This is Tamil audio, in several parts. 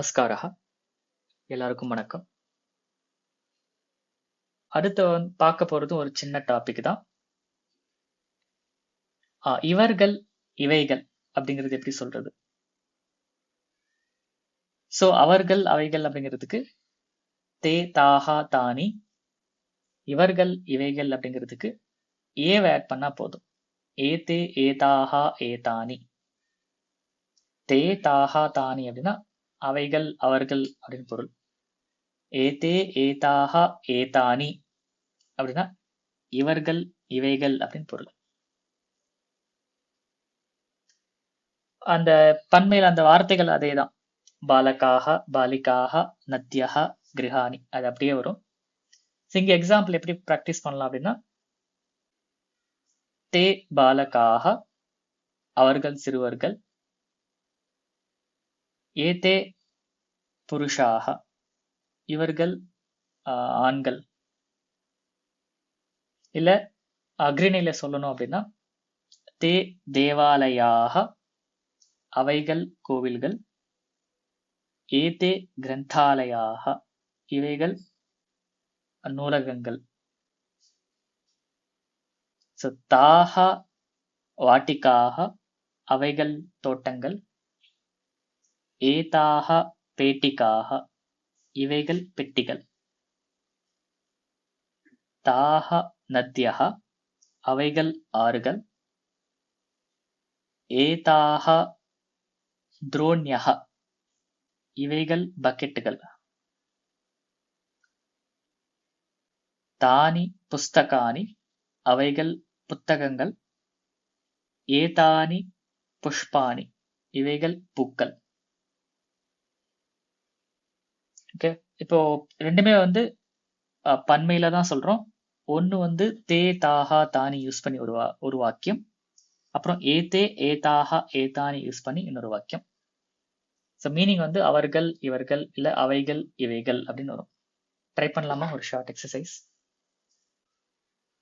நமஸ்காரः. எல்லாருக்கும் வணக்கம். அடுத்து பார்க்க போறது ஒரு சின்ன டாபிக் தான். இவர்கள் இவைகள் அப்படிங்கிறது எப்படி சொல்றது? சோ அவர்கள் அவைகள் அப்படிங்கிறதுக்கு தே தாஹா தானி, இவர்கள் இவைகள் அப்படிங்கிறதுக்கு ஏவ ஆட் பண்ணா போதும். ஏதே ஏதாஹா ஏதானி. தே தாஹா தானி அப்படின்னா அவைகள் அவர்கள் அப்படின்னு பொருள். ஏதே ஏதாஹா ஏதானி அப்படின்னா இவர்கள் இவைகள் அப்படின்னு பொருள். அந்த பன்மையில் அந்த வார்த்தைகள் அதேதான். பாலகாக பாலிகாக நத்தியக கிரகாணி அது அப்படியே வரும். இங்க எக்ஸாம்பிள் எப்படி பிராக்டிஸ் பண்ணலாம் அப்படின்னா, தே பாலகாக அவர்கள் சிறுவர்கள், ஏதே புருஷாக இவர்கள் ஆண்கள். இல்ல அக்ரிணையில சொல்லணும் அப்படின்னா, தே தேவாலயாக அவைகள் கோவில்கள், ஏதே கிரந்தாலயாக இவைகள் நூலகங்கள். தாக வாட்டிக்காக அவைகள் தோட்டங்கள், ஏதாக பேட்டிக்காக இவைகள் பெட்டிகள், தாக நத்யக அவைகள் ஆறுகள், ஏதாக துரோண்யக இவைகள் பக்கெட்டுகள், தானி புஸ்தகானி அவைகள் புத்தகங்கள், ஏதானி புஷ்பானி இவைகள் பூக்கள். ஓகே, இப்போ ரெண்டுமே பன்மையில தான் சொல்றோம். ஒன்னு தே தாஹா தானி யூஸ் பண்ணி ஒரு வாக்கியம், அப்புறம் ஏதே ஏதாஹா ஏதானி யூஸ் பண்ணி இன்னொரு வாக்கியம். ஸோ மீனிங் அவர்கள் இவர்கள் இல்ல அவைகள் இவைகள் அப்படின்னு வரும். ட்ரை பண்ணலாமா ஒரு ஷார்ட் எக்ஸசைஸ்?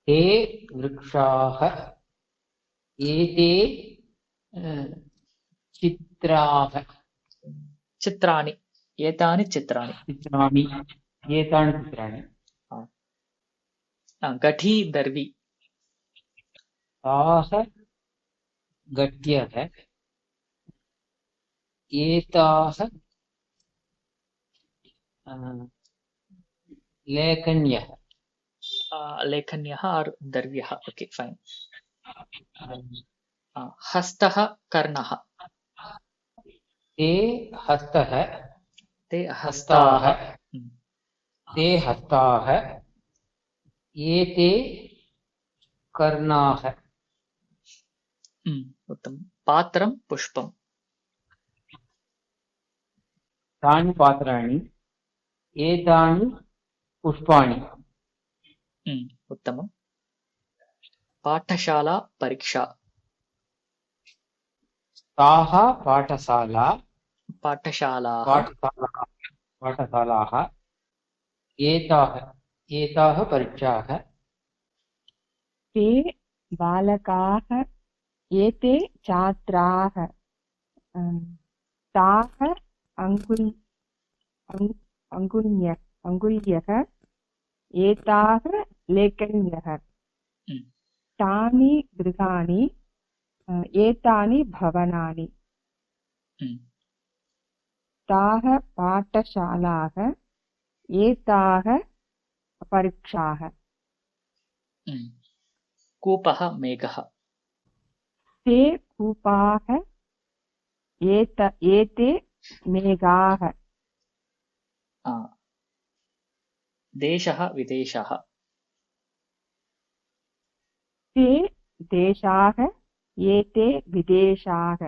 ते वृक्षाः, एते चित्राः, चित्राणि, एतानि चित्राणि, चित्राणि, एतानि चित्राणि, गठी दर्वी, ताः गठ्यः, एताः लेखन्यः, लेखन्यः और दर्व्यः. Okay fine. हस्तः कर्णः, ते हस्तः, ते हस्ताः, ते हस्ताः, एते कर्णाः. उत्तमं. पात्रं पुष्पं, तानि पात्राणि, एतानि पुष्पाणि. उत्तमं. पाठशाला परीक्षा, ताः पाठशाला पाठशालाः, पाठशालाः, एताः परीक्षाः. ते बालकाः, एते छात्राः, ताः अङ्गुल्यः, एताः लेखन्यः, तानि गृहाणि, एतानि भवनानि, ताः पाठशालाः, एताः परीक्षाः. कूपः मेघः, ते कूपाः, एते मेघाः. देशः विदेशः, ते देशाः, एते विदेशाः.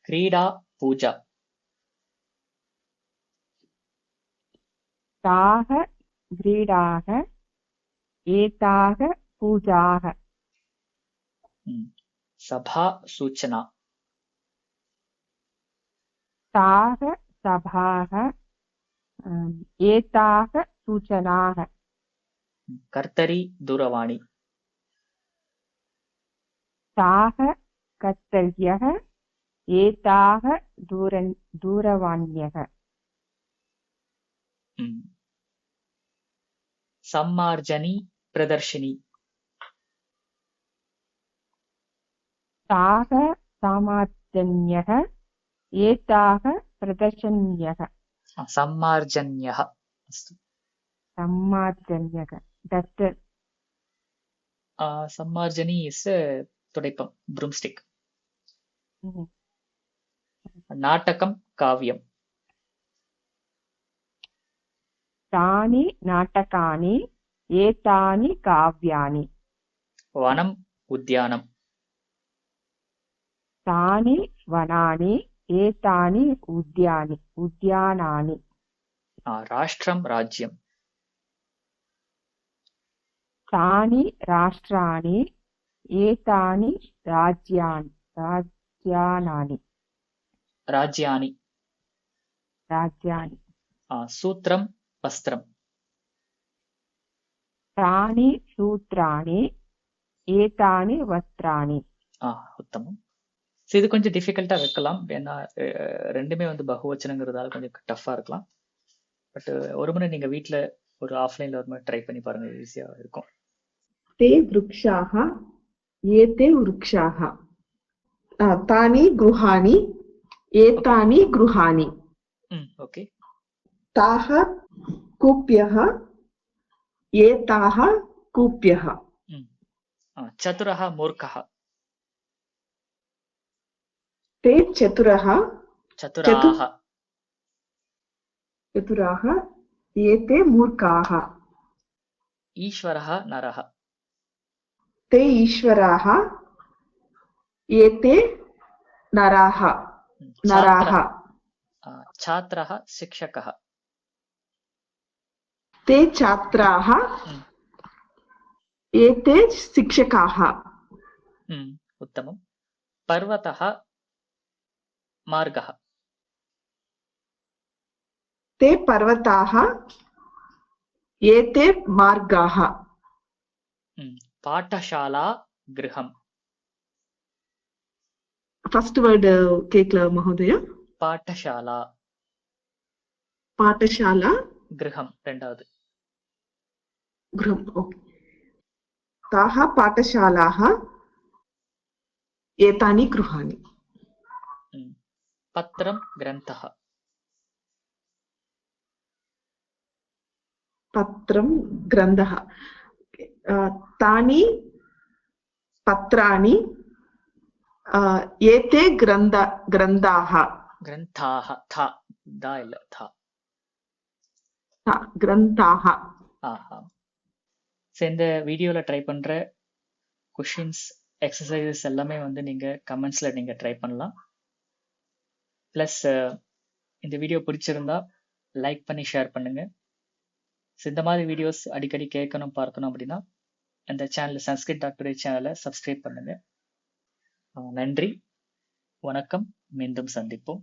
क्रीडा पूजा, ताः क्रीडाः, एताः पूजाः. सभा सूचना, ताः सभाः, एताः सूचनाः. कर्तरी दूरवाणी, ताः कर्तर्यः, एताः दूरवाण्यः ம். सम्मार्जनी प्रदर्शिनी ताः सामार्जन्यः एताः प्रदर्शन्यः सम्मार्जन्यः अस्तु सम्मार्जन्यः डस्टर् सम्मार्जनी इस् तुडैपं ब्रूम्स्टिक् नाटकं काव्यं तानि नाटकानि एतानि काव्यानि वनम् उद्यानं तानि वनानि एतानि उद्यानानि राष्ट्रं राज्यं तानि राष्ट्राणि एतानि राज्यानि सूत्रं वस्त्रं तानि सूत्राणि एतानि वस्त्राणि उत्तमம். இது கொஞ்சம் டிஃபிகல்ட்டா வைக்கலாம், ஏன்னா ரெண்டுமே வந்து பகுவச்சனங்கிறதால கொஞ்சம் டஃப்பா இருக்கலாம். பட் ஒரு முறை நீங்க வீட்ல ஒரு ஆஃப்லைன்ல ஒரு முறை ட்ரை பண்ணி பாருங்க, ஈஸியா இருக்கும். ते वृक्षाः एते वृक्षाः तानि गृहाणि एतानि गृहाणि ओके. ताः कूप्यः एताः कूप्यः चतुरः मूर्खः ते चतुराः एते मूर्खाः ईश्वरः नरः ते ईश्वराः एते नराः छात्रः शिक्षकः ते छात्राः एते शिक्षकाः उत्तमं. पर्वतः मार्गः ते पर्वताः एते मार्गाः पाठशाला गृहं फर्स्ट वर्ड केक्ल महोदय पाठशाला गृहं ரெண்டாவது गृहम् ओके ताः पाठशालाः एतानि गृहाणि पत्रं ग्रन्थः पत्रं ग्रन्थः तानि पत्राणि एते ग्रन्थाः था दा இல்ல था ग्रन्थाः. இந்த வீடியோல ட்ரை பண்ற क्वेश्चंस எக்ஸசைசஸ் எல்லாமே வந்து நீங்க கமெண்ட்ஸ்ல நீங்க ட்ரை பண்ணலாம். ப்ளஸ் இந்த வீடியோ பிடிச்சிருந்தா லைக் பண்ணி ஷேர் பண்ணுங்க. இந்த மாதிரி வீடியோஸ் அடிக்கடி கேட்கணும் பார்க்கணும் அப்படின்னா இந்த சேனல் சன்ஸ்கிரிட் டாக்டர் சேனலை சப்ஸ்கிரைப் பண்ணுங்க. நன்றி, வணக்கம், மீண்டும் சந்திப்போம்.